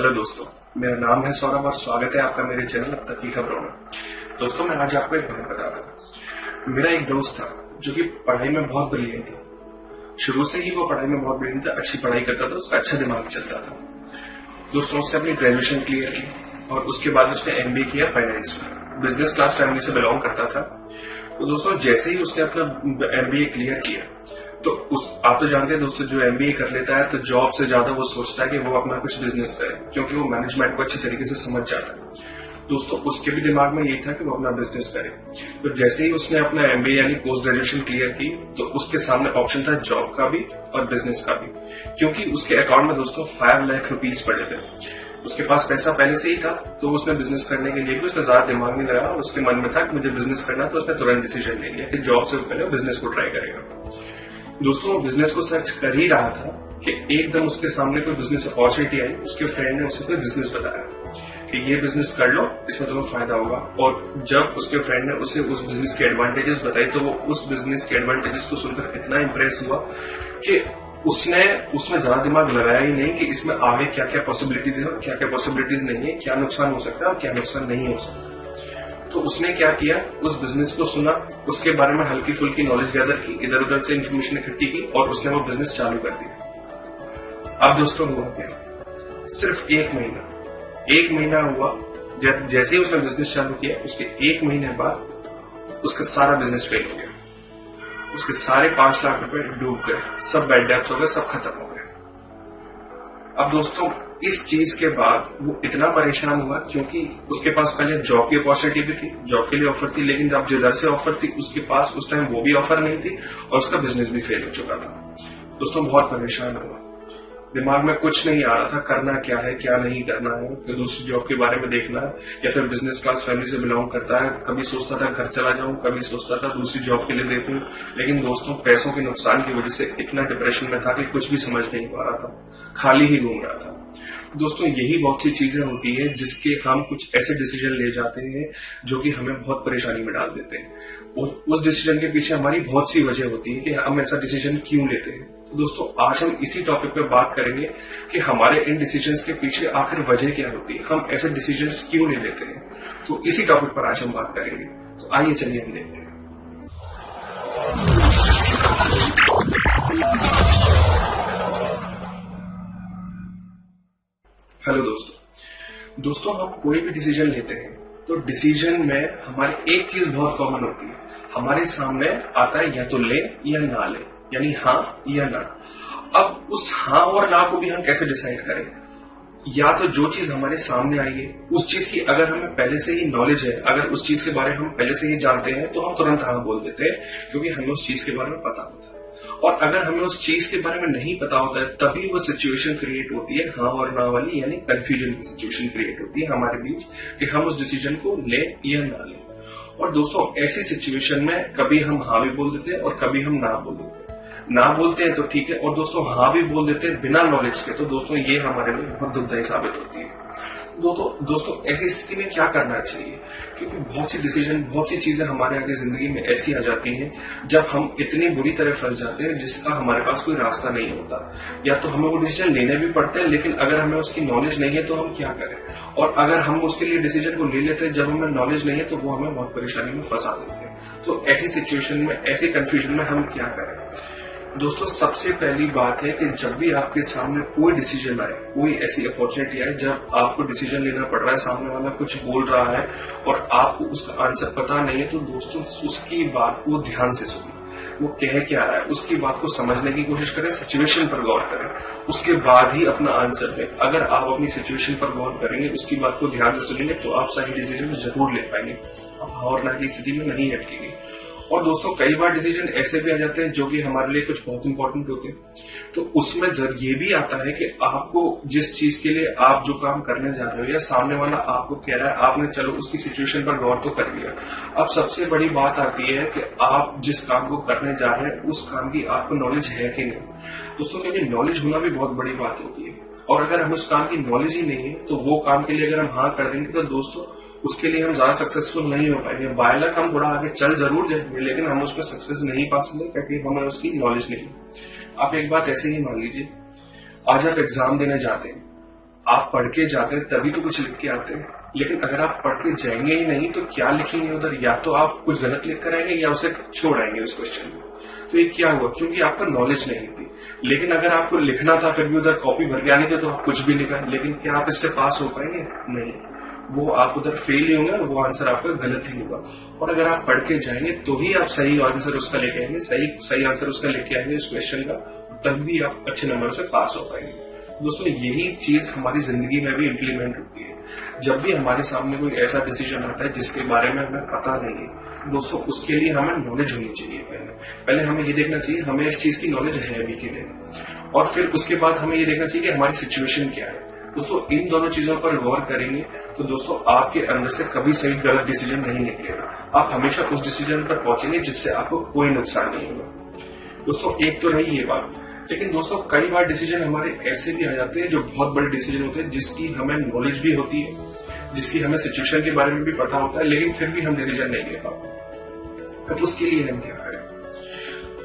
Hello दोस्तों, मेरा नाम है सौरभ और स्वागत है आपका मेरे चैनल अब तक की खबरों में। दोस्तों, मैं आज आपको एक बात बता रहा हूँ। मेरा एक दोस्त था जो कि पढ़ाई में बहुत ब्रिलियंट था। शुरू से ही वो पढ़ाई में बहुत ब्रिलियंट था, अच्छी पढ़ाई करता था, उसका अच्छा दिमाग चलता था। दोस्तों, उसने अपनी ग्रेजुएशन क्लियर की और उसके बाद उसने एमबीए किया फाइनेंस में। बिजनेस क्लास फैमिली से बिलोंग करता था। तो दोस्तों, जैसे ही उसने अपना एमबीए क्लियर किया तो आप तो जानते हैं दोस्तों, जो एमबीए कर लेता है तो जॉब से ज्यादा वो सोचता है कि वो अपना कुछ बिजनेस करे, क्योंकि वो मैनेजमेंट को अच्छी तरीके से समझ जाता है। दोस्तों, उसके भी दिमाग में यही था कि वो अपना बिजनेस करे। तो जैसे ही उसने अपना एमबीए यानी पोस्ट ग्रेजुएशन क्लियर की तो उसके सामने ऑप्शन था जॉब का भी और बिजनेस का भी, क्योंकि उसके अकाउंट में दोस्तों 5 लाख रुपीज पड़े थे। उसके पास पैसा पहले से ही था, तो उसने बिजनेस करने के लिए भी उसने ज्यादा दिमाग नहीं लगाया। उसके मन में था कि मुझे बिजनेस करना, तो उसने तुरंत डिसीजन ले लिया कि जॉब से पहले बिजनेस को ट्राई करेगा। दोस्तों, वो बिजनेस को सर्च कर ही रहा था कि एकदम उसके सामने कोई बिजनेस अपॉर्चुनिटी आई। उसके फ्रेंड ने उसे कोई बिजनेस बताया कि ये बिजनेस कर लो, इसमें तुम्हें फायदा होगा। और जब उसके फ्रेंड ने उसे उस बिजनेस के एडवांटेजेस बताई तो वो उस बिजनेस के एडवांटेजेस को सुनकर इतना इंप्रेस हुआ कि उसने उसमें ज्यादा दिमाग लगाया ही नहीं कि इसमें आगे क्या क्या पॉसिबिलिटीज है और क्या क्या पॉसिबिलिटीज नहीं है, क्या नुकसान हो सकता है और क्या नुकसान नहीं हो सकता। तो उसने क्या किया, उस बिजनेस को सुना, उसके बारे में हल्की फुल्की नॉलेज गैदर की, इधर उधर से इंफॉर्मेशन इकट्ठी की और उसने वो बिजनेस चालू कर दिया। अब दोस्तों हुआ क्या, सिर्फ एक महीना हुआ। जैसे ही उसने बिजनेस चालू किया उसके 1 महीने बाद उसका सारा बिजनेस फेल हो गया। उसके सारे 5 लाख रुपए डूब गए, सब बैड डेब्ट्स हो गए, सब खत्म हो गए। अब दोस्तों, इस चीज के बाद वो इतना परेशान हुआ क्योंकि उसके पास पहले जॉब की अपॉर्चुनिटी भी थी, जॉब के लिए ऑफर थी, लेकिन जब जिधर से ऑफर थी उसके पास उस टाइम वो भी ऑफर नहीं थी और उसका बिजनेस भी फेल हो चुका था। दोस्तों, बहुत परेशान हुआ, दिमाग में कुछ नहीं आ रहा था करना क्या है क्या नहीं करना है, कि दूसरी जॉब के बारे में देखना है या फिर बिजनेस क्लास फैमिली से बिलोंग करता है। कभी सोचता था घर चला जाऊं, कभी सोचता था दूसरी जॉब के लिए देखूं, लेकिन दोस्तों पैसों के नुकसान की वजह से इतना डिप्रेशन में था कि कुछ भी समझ नहीं पा रहा था, खाली ही घूम रहा था। दोस्तों, यही बहुत सी चीजें होती है जिसके हम कुछ ऐसे डिसीजन ले जाते हैं जो कि हमें बहुत परेशानी में डाल देते हैं। और उस डिसीजन के पीछे हमारी बहुत सी वजह होती है कि हम ऐसा डिसीजन क्यों लेते हैं। तो दोस्तों, आज हम इसी टॉपिक पे बात करेंगे कि हमारे इन डिसीजंस के पीछे आखिर वजह क्या होती है, हम ऐसे डिसीजंस क्यों ले लेते हैं। तो इसी टॉपिक पर आज हम बात करेंगे। तो आइए चलिए हम देखते हैं। हेलो दोस्तों, हम कोई भी डिसीजन लेते हैं तो डिसीजन में हमारी एक चीज बहुत कॉमन होती है, हमारे सामने आता है या तो ले या ना ले, यानी हाँ या ना। अब उस हाँ और ना को भी हम कैसे डिसाइड करें, या तो जो चीज हमारे सामने आई है उस चीज की अगर हमें पहले से ही नॉलेज है, अगर उस चीज के बारे में हम पहले से ही जानते हैं तो हम तुरंत हाँ बोल देते हैं, क्योंकि हमें उस चीज के बारे में पता होता है। और अगर हमें उस चीज के बारे में नहीं पता होता है तभी वो सिचुएशन क्रिएट होती है हाँ और ना वाली, यानी कंफ्यूजन की सिचुएशन क्रिएट होती है हमारे बीच कि हम उस डिसीजन को ले या ना ले। और दोस्तों, ऐसी सिचुएशन में कभी हम हाँ भी बोल देते हैं और कभी हम ना बोल देते हैं। ना बोलते हैं तो ठीक है, और दोस्तों हाँ भी बोल देते हैं बिना नॉलेज के, तो दोस्तों ये हमारे लिए बहुत दुखदायी साबित होती है। दोस्तों ऐसी स्थिति में क्या करना चाहिए, क्योंकि बहुत सी चीजें हमारे आगे जिंदगी में ऐसी आ जाती हैं जब हम इतनी बुरी तरह फंस जाते हैं जिसका हमारे पास कोई रास्ता नहीं होता, या तो हमें वो डिसीजन लेने भी पड़ते हैं, लेकिन अगर हमें उसकी नॉलेज नहीं है तो हम क्या करें। और अगर हम उसके लिए डिसीजन को ले लेते हैं जब हमें नॉलेज नहीं है तो वो हमें बहुत परेशानी में फंसा देते हैं। तो ऐसी सिचुएशन में, ऐसी कंफ्यूजन में हम क्या करें। दोस्तों, सबसे पहली बात है कि जब भी आपके सामने कोई डिसीजन आए, कोई ऐसी अपॉर्चुनिटी आए जब आपको डिसीजन लेना पड़ रहा है, सामने वाला कुछ बोल रहा है और आपको उसका आंसर पता नहीं है, तो दोस्तों उसकी बात को ध्यान से सुनिए। वो कह क्या रहा है उसकी बात को समझने की कोशिश करें, सिचुएशन पर गौर करें, उसके बाद ही अपना आंसर दें। अगर आप अपनी सिचुएशन पर गौर करेंगे, उसकी बात को ध्यान से सुनेंगे, तो आप सही डिसीजन जरूर ले पाएंगे, आप और ना की स्थिति में नहीं अटकेंगे। और दोस्तों, कई बार डिसीजन ऐसे भी आ जाते हैं जो कि हमारे लिए कुछ बहुत इंपॉर्टेंट होते हैं, तो उसमें ये भी आता है कि आपको जिस चीज के लिए आप जो काम करने जा रहे हो या सामने वाला आपको कह रहा है, आपने चलो उसकी सिचुएशन पर गौर तो कर लिया। अब सबसे बड़ी बात आती है कि आप जिस काम को करने जा रहे हैं उस काम की आपको नॉलेज है कि नहीं। दोस्तों, क्योंकि नॉलेज होना भी बहुत बड़ी बात होती है, और अगर हमें उस काम की नॉलेज ही नहीं है तो वो काम के लिए अगर हम हाँ कर देंगे तो दोस्तों उसके लिए हम ज्यादा सक्सेसफुल नहीं हो पाएंगे। बाय लक हम थोड़ा आगे चल जरूर जाएंगे, लेकिन हम उसमें सक्सेस नहीं पा सकते क्योंकि हमें उसकी नॉलेज नहीं। आप एक बात ऐसे ही मान लीजिए, आज आप एग्जाम देने जाते हैं आप पढ़ के जाते हैं तभी तो कुछ लिख के आते हैं, लेकिन अगर आप पढ़ के जाएंगे ही नहीं तो क्या लिखेंगे उधर? या तो आप कुछ गलत लिख कर आएंगे या उसे छोड़ आएंगे उस क्वेश्चन को। तो ये क्या हुआ? क्योंकि आपका नॉलेज नहीं थी। लेकिन अगर आपको लिखना था फिर भी उधर कॉपी भर के आने थे तो आप कुछ भी लिखा, लेकिन क्या आप इससे पास हो पाएंगे? नहीं, वो आप उधर फेल ही होंगे, वो आंसर आपका गलत ही होगा। और अगर आप पढ़ के जाएंगे तो ही आप सही आंसर उसका लेके आएंगे, सही आंसर उसका लेके आएंगे उस क्वेश्चन का, तब भी आप अच्छे नंबर से पास हो पाएंगे। दोस्तों यही चीज हमारी जिंदगी में भी इम्प्लीमेंट होती है। जब भी हमारे सामने कोई ऐसा डिसीजन आता है जिसके बारे में हमें पता नहीं है, दोस्तों उसके लिए हमें नॉलेज होनी चाहिए। पहले हमें ये देखना चाहिए हमें इस चीज की नॉलेज है भी कि नहीं, और फिर उसके बाद हमें ये देखना चाहिए कि हमारी सिचुएशन क्या है। दोस्तों इन दोनों चीजों पर गौर करेंगे तो दोस्तों आपके अंदर से कभी सही गलत डिसीजन नहीं निकलेगा। आप हमेशा उस डिसीजन पर पहुंचेंगे जिससे आपको कोई नुकसान नहीं होगा। दोस्तों एक तो रही ये बात, लेकिन दोस्तों कई बार डिसीजन हमारे ऐसे भी आ जाते हैं जो बहुत बड़े डिसीजन होते हैं, जिसकी हमें नॉलेज भी होती है, जिसकी हमें सिचुएशन के बारे में भी पता होता है, लेकिन फिर भी हम डिसीजन नहीं ले पाते। अब उसके लिए हम क्या करें?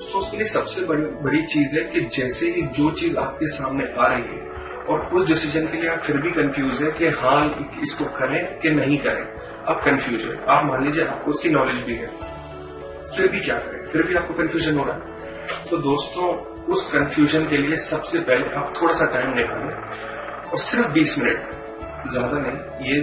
तो उसके लिए सबसे बड़ी चीज है कि जैसे ही जो चीज आपके सामने आ रही है और उस डिसीजन के लिए आप फिर भी कंफ्यूज है कि हाँ इसको करें कि नहीं करें, आप कंफ्यूज है, आप मान लीजिए आपको उसकी नॉलेज भी है, फिर भी क्या करें? फिर भी आपको कंफ्यूजन हो रहा है। तो दोस्तों उस कंफ्यूजन के लिए सबसे पहले आप थोड़ा सा टाइम निकालें और सिर्फ 20 मिनट, ज्यादा नहीं। ये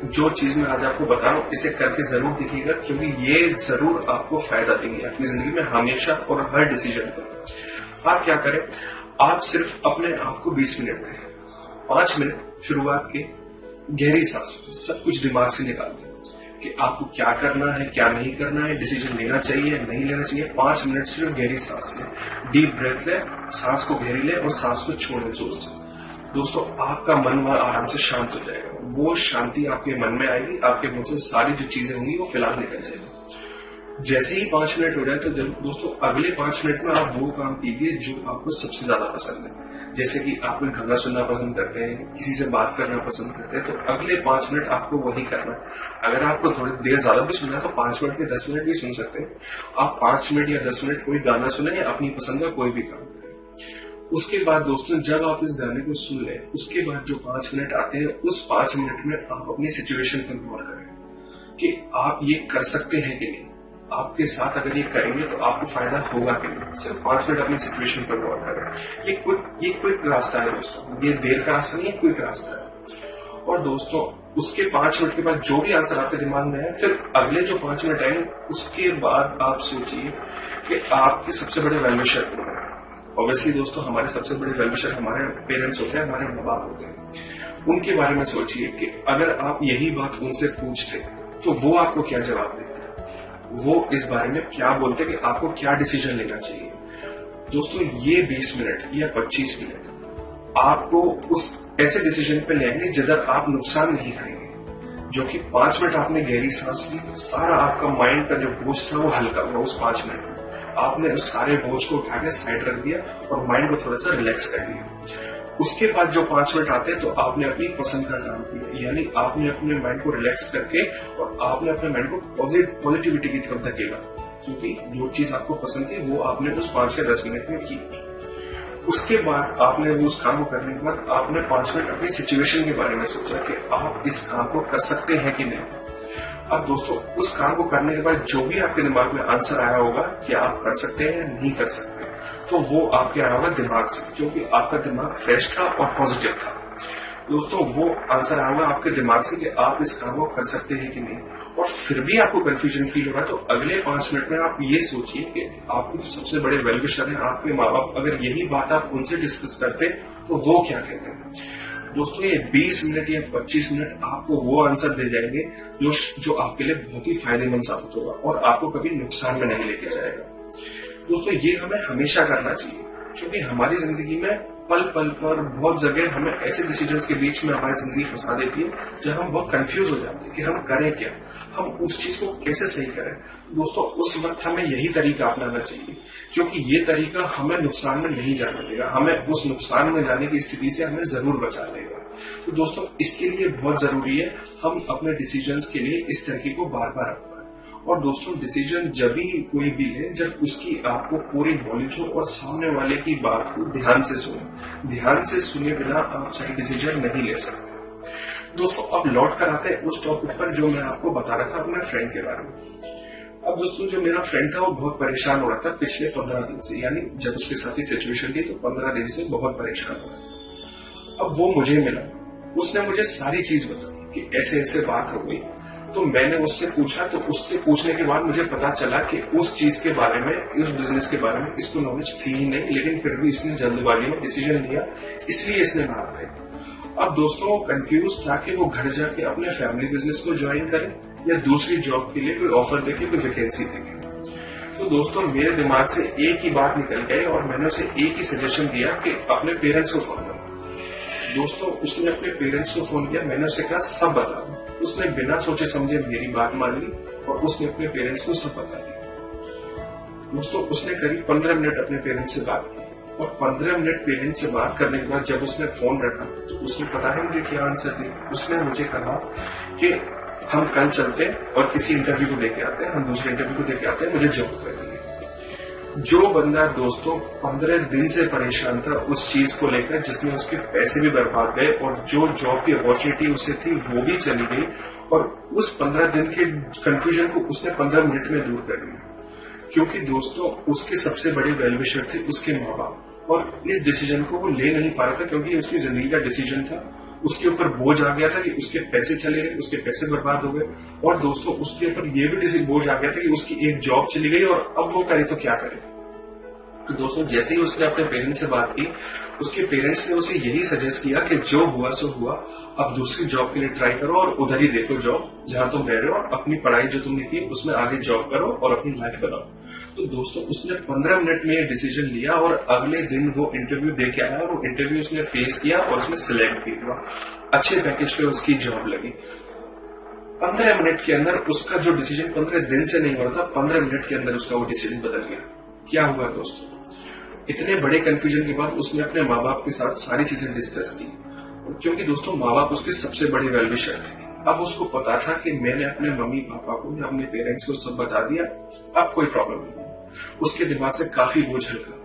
जो चीज मैं आज आपको बता रहा हूँ इसे करके जरूर देखिएगा, क्योंकि ये जरूर आपको फायदा देंगे आपकी जिंदगी में हमेशा और हर डिसीजन पर। आप क्या करें? आप सिर्फ अपने आप को 20 मिनट दें, 5 मिनट शुरुआत के गहरी सांस, सब कुछ दिमाग से निकाल दें कि आपको क्या करना है, क्या नहीं करना है, डिसीजन लेना चाहिए, नहीं लेना चाहिए। 5 मिनट सिर्फ गहरी सांस लें, डीप ब्रेथ लें, सांस को गहरी लें और सांस को छोड़ें जोर से। दोस्तों आपका मन वहां आराम से शांत हो जाएगा। वो शांति आपके मन में आएगी, आपके मुंह से सारी जो चीजें होंगी वो फिलहाल निकल जाएगी। जैसे ही 5 मिनट हो जाए तो दोस्तों अगले 5 मिनट में आप वो काम कीजिए जो आपको सबसे ज्यादा पसंद है। जैसे कि आप कोई गाना सुनना पसंद करते हैं, किसी से बात करना पसंद करते हैं, तो अगले 5 मिनट आपको वही करना है। अगर आपको थोड़ी देर ज्यादा भी सुनना है तो 5 मिनट के 10 मिनट भी सुन सकते हैं। आप 5 मिनट या 10 मिनट कोई गाना सुने या अपनी पसंद का कोई भी काम करें। उसके बाद दोस्तों जब आप इस गाने को सुन लें, उसके बाद जो 5 मिनट आते हैं, उस 5 मिनट में आप अपनी सिचुएशन पर गौर करें कि आप ये कर सकते हैं कि नहीं। आपके साथ अगर ये करेंगे तो आपको फायदा होगा कि नहीं। सिर्फ 5 मिनट अपनी सिचुएशन पर गौर करें। ये क्विक रास्ता है दोस्तों, ये देर का रास्ता नहीं है, क्विक रास्ता है। और दोस्तों उसके 5 मिनट के बाद जो भी आंसर आपके दिमाग में है, फिर अगले जो 5 मिनट आएंगे उसके बाद आप सोचिए कि आपके सबसे बड़े वैल्यूशर कौन है। ऑब्वियसली दोस्तों हमारे सबसे बड़े वेलविशर हमारे पेरेंट्स होते हैं, हमारे माँ बाप होते हैं। उनके बारे में सोचिए कि अगर आप यही बात उनसे पूछते तो वो आपको क्या जवाब देते, वो इस बारे में क्या बोलते कि आपको क्या डिसीजन लेना चाहिए। दोस्तों ये 20 मिनट या 25 मिनट आपको उस ऐसे डिसीजन पे लेंगे जिधर आप नुकसान नहीं खाएंगे। जो कि 5 मिनट आपने गहरी सांस ली, सारा आपका माइंड का जो बोझ था वो हल्का हुआ। उस 5 मिनट में आपने उस सारे बोझ को उठा के साइड रख दिया और माइंड को थोड़ा सा रिलैक्स कर दिया। उसके बाद जो 5 मिनट आते हैं तो आपने अपनी पसंद का काम किया, यानी आपने अपने माइंड को रिलैक्स करके और आपने अपने माइंड को पॉजिटिविटी की तरफ धकेला, क्योंकि जो चीज आपको पसंद थी वो आपने उस 5 या 10 मिनट में की। उसके बाद आपने उस काम को करने के बाद आपने 5 मिनट अपनी सिचुएशन के बारे में सोचा कि आप इस काम को कर सकते हैं कि नहीं। अब दोस्तों उस काम को करने के बाद जो भी आपके दिमाग में आंसर आया होगा कि आप कर सकते हैं या नहीं कर सकते, तो वो आपके आया होगा दिमाग से, क्योंकि आपका दिमाग फ्रेश था और पॉजिटिव था। दोस्तों वो आंसर आया होगा आपके दिमाग से कि आप इस काम को कर सकते हैं कि नहीं। और फिर भी आपको कंफ्यूजन फील हो रहा है तो अगले 5 मिनट में आप ये सोचिए कि आपके जो सबसे बड़े वेलविशर हैं, आपके माँ बाप, अगर यही बात आप उनसे डिस्कस करते तो वो क्या कहते हैं। दोस्तों ये 20 मिनट या 25 मिनट आपको वो आंसर दे जाएंगे जो आपके लिए बहुत ही फायदेमंद साबित होगा और आपको कभी नुकसान में नहीं लेके जाएगा। दोस्तों ये हमें हमेशा करना चाहिए, क्योंकि हमारी जिंदगी में पल पल पर बहुत जगह हमें ऐसे डिसीजंस के बीच में हमारी जिंदगी फंसा देती है जहां हम बहुत कंफ्यूज हो जाते हैं कि हम करें क्या, हम उस चीज को कैसे सही करें। दोस्तों उस वक्त हमें यही तरीका अपनाना चाहिए, क्योंकि ये तरीका हमें नुकसान में नहीं जाने देगा, हमें उस नुकसान में जाने की स्थिति से हमें जरूर बचा लेगा। तो दोस्तों इसके लिए बहुत जरूरी है हम अपने डिसीजंस के लिए इस तरीके को बार बार अपनाएं और दोस्तों डिसीजन जब भी कोई भी ले जब उसकी आपको पूरी नॉलेज हो और सामने वाले की बात को ध्यान से सुने। ध्यान से सुने बिना आप सही डिसीजन नहीं ले सकते। दोस्तों अब लौट कर आते हैं उस टॉपिक पर जो मैं आपको बता रहा था अपने फ्रेंड के बारे में। अब दोस्तों जो मेरा फ्रेंड था वो बहुत परेशान हो रहा था पिछले 15 दिन से, यानी जब उसके साथ ही सिचुएशन थी तो 15 दिन से बहुत परेशान हो रहा था। अब वो मुझे मिला, उसने मुझे सारी चीज बताई कि ऐसे ऐसे बात हो गई। तो मैंने उससे पूछा, तो उससे पूछने के बाद मुझे पता चला कि उस चीज के बारे में, उस बिजनेस के बारे में इसको नॉलेज थी ही नहीं, लेकिन फिर भी इसने जल्दबाजी में डिसीजन लिया, इसलिए इसने भाग गए। अब दोस्तों वो कंफ्यूज था कि वो घर जाके अपने फैमिली बिजनेस को ज्वाइन करे या दूसरी जॉब के लिए कोई ऑफर देके, कोई वैकेंसी देके। तो दोस्तों मेरे दिमाग से एक ही बात निकल गई और मैंने उसे एक ही सजेशन दिया कि अपने पेरेंट्स को फोन करो। दोस्तों उसने अपने पेरेंट्स को फोन किया, मैंने उसे कहा सब बता दो। उसने बिना सोचे समझे मेरी बात मान ली और उसने अपने पेरेंट्स को सब बता दिया। दोस्तों उसने करीब 15 मिनट अपने पेरेंट्स से बात की और 15 मिनट पेरेंट्स से बात करने के बाद जब उसने फोन रखा तो उसने पता है मुझे क्या आंसर दिया। उसने मुझे कहा कि हम कल चलते हैं और किसी इंटरव्यू को देके आते हैं, हम दूसरे इंटरव्यू को देके आते हैं, मुझे जॉब करनी है। जो बंदा दोस्तों 15 दिन से परेशान था उस चीज को लेकर, जिसमें उसके पैसे भी बर्बाद गए और जो जॉब की अपॉर्चुनिटी उसे थी वो भी चली गई, और उस 15 दिन के कंफ्यूजन को उसने 15 मिनट में दूर कर लिया। क्योंकि दोस्तों उसके सबसे बड़े वेलविशर थे उसके माँ बाप, और इस डिसीजन को वो ले नहीं पा रहा था क्योंकि उसकी जिंदगी का डिसीजन था। उसके ऊपर बोझ आ गया था कि उसके पैसे चले गए, उसके पैसे बर्बाद हो गए, और दोस्तों उसके ऊपर ये भी बोझ आ गया था कि उसकी एक जॉब चली गई और अब वो करे तो क्या करे। तो दोस्तों जैसे ही उसने अपने पेरेंट्स से बात की, उसके पेरेंट्स ने उसे यही सजेस्ट किया कि जो हुआ सो हुआ, अब दूसरी जॉब के लिए ट्राई करो और उधर ही देखो जॉब जहां तुम रह रहे हो, अपनी पढ़ाई जो तुमने की उसमें आगे जॉब करो और अपनी लाइफ बनाओ। तो दोस्तों उसने 15 मिनट में ये डिसीजन लिया और अगले दिन वो इंटरव्यू दे के आया और वो इंटरव्यू उसने फेस किया और उसने सिलेक्ट भी हुआ। अच्छे पैकेज पे उसकी जॉब लगी। 15 मिनट के अंदर उसका जो डिसीजन 15 दिन से नहीं हुआ था, 15 मिनट के अंदर उसका वो डिसीजन बदल गया। क्या हुआ दोस्तों, इतने बड़े कंफ्यूजन के बाद उसने अपने माँ बाप के साथ सारी चीजें डिस्कस की, क्योंकि दोस्तों माँ बाप उसके सबसे बड़े वेलविशर थे। अब उसको पता था कि मैंने अपने मम्मी पापा को या अपने पेरेंट्स को सब बता दिया, अब कोई प्रॉब्लम नहीं। उसके दिमाग से काफी बोझ हल्का,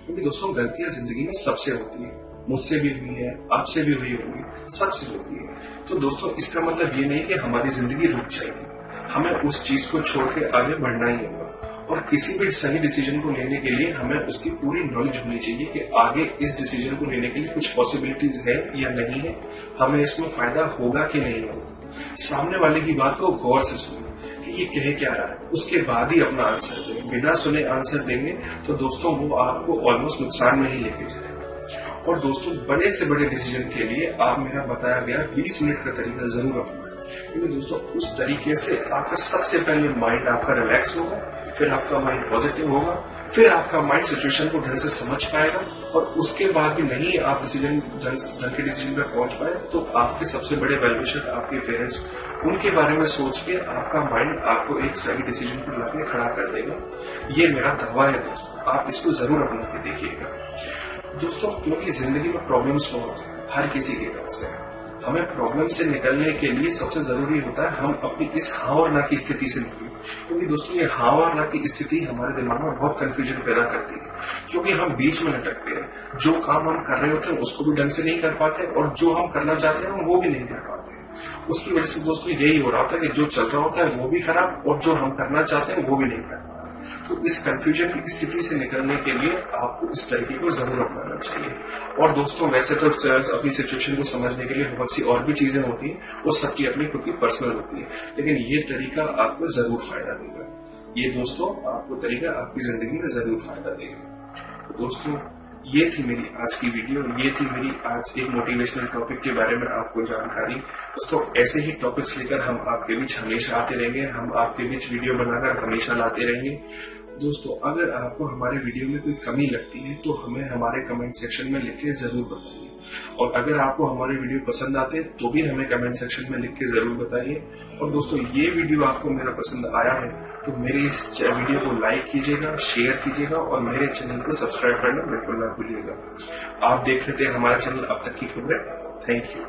क्योंकि दोस्तों गलतियां जिंदगी में सबसे होती है, मुझसे भी हुई है, आपसे भी हुई होगी, सबसे होती है। तो दोस्तों इसका मतलब ये नहीं कि हमारी जिंदगी रुक जाएगी, हमें उस चीज को छोड़ के आगे बढ़ना ही होगा। और किसी भी सही डिसीजन को लेने के लिए हमें उसकी पूरी नॉलेज होनी चाहिए कि आगे इस डिसीजन को लेने के लिए कुछ पॉसिबिलिटीज है या नहीं है, हमें इसमें फायदा होगा कि नहीं होगा। सामने वाले की बात को गौर से सुने कि ये कह क्या रहा है, उसके बाद ही अपना आंसर दें। बिना सुने आंसर देंगे तो दोस्तों वो आपको ऑलमोस्ट नुकसान में ही लेके जाएगा। और दोस्तों बड़े से बड़े डिसीजन के लिए आप मेरा बताया गया 20 मिनट का तरीका जरूर अपनाएं, क्योंकि दोस्तों उस तरीके से आपका सबसे पहले माइंड आपका रिलैक्स होगा, फिर आपका माइंड पॉजिटिव होगा, फिर आपका माइंड सिचुएशन को ढंग से समझ पाएगा, और उसके बाद भी नहीं आप डिसीजन ढंग के डिसीजन पर पहुंच पाए तो आपके सबसे बड़े वेलविशर आपके पेरेंट्स, उनके बारे में सोच के आपका माइंड आपको एक सही डिसीजन पर लाके खड़ा कर देगा। ये मेरा दावा है दोस्तों, आप इसको जरूर अपना के देखिएगा दोस्तों, क्योंकि जिंदगी में प्रॉब्लम्स बहुत हर किसी के पास है। हमें प्रॉब्लम से निकलने के लिए सबसे जरूरी होता है हम अपनी इस हाँ और ना की स्थिति से निकलें, क्योंकि दोस्तों ये हाँ और ना की स्थिति हमारे दिमाग में बहुत कंफ्यूजन पैदा करती है, क्योंकि हम बीच में लटकते हैं। जो काम हम कर रहे होते हैं उसको भी ढंग से नहीं कर पाते, और जो हम करना चाहते हैं वो भी नहीं कर पाते। उसकी वजह से दोस्तों यही हो रहा होता है कि जो चल रहा होता है वो भी खराब, और जो हम करना चाहते हैं वो भी नहीं कर पाते। तो इस कंफ्यूजन की स्थिति से निकलने के लिए आपको इस तरीके को जरूर अपनाना चाहिए। और दोस्तों वैसे तो अपनी सिचुएशन को समझने के लिए बहुत सी और भी चीजें होती हैं, वो सबकी अपनी खुद की पर्सनल होती है, लेकिन ये तरीका आपको जरूर फायदा देगा। ये दोस्तों आपको तरीका आपकी जिंदगी में जरूर फायदा देगा। तो दोस्तों ये थी मेरी आज की वीडियो, ये थी मेरी आज एक मोटिवेशनल टॉपिक के बारे में आपको जानकारी। दोस्तों ऐसे ही टॉपिक्स लेकर हम आपके बीच हमेशा आते रहेंगे, हम आपके बीच वीडियो बनाकर हमेशा लाते रहेंगे। दोस्तों अगर आपको हमारे वीडियो में कोई कमी लगती है तो हमें हमारे कमेंट सेक्शन में लिख के जरूर बताइए, और अगर आपको हमारे वीडियो पसंद आते हैं तो भी हमें कमेंट सेक्शन में लिख के जरूर बताइए। और दोस्तों ये वीडियो आपको मेरा पसंद आया है तो मेरे इस वीडियो को लाइक कीजिएगा, शेयर कीजिएगा, और मेरे चैनल को सब्सक्राइब करना बिल्कुल ना भूलिएगा। आप देख रहे थे हमारा चैनल अब तक की खबरें। Thank you.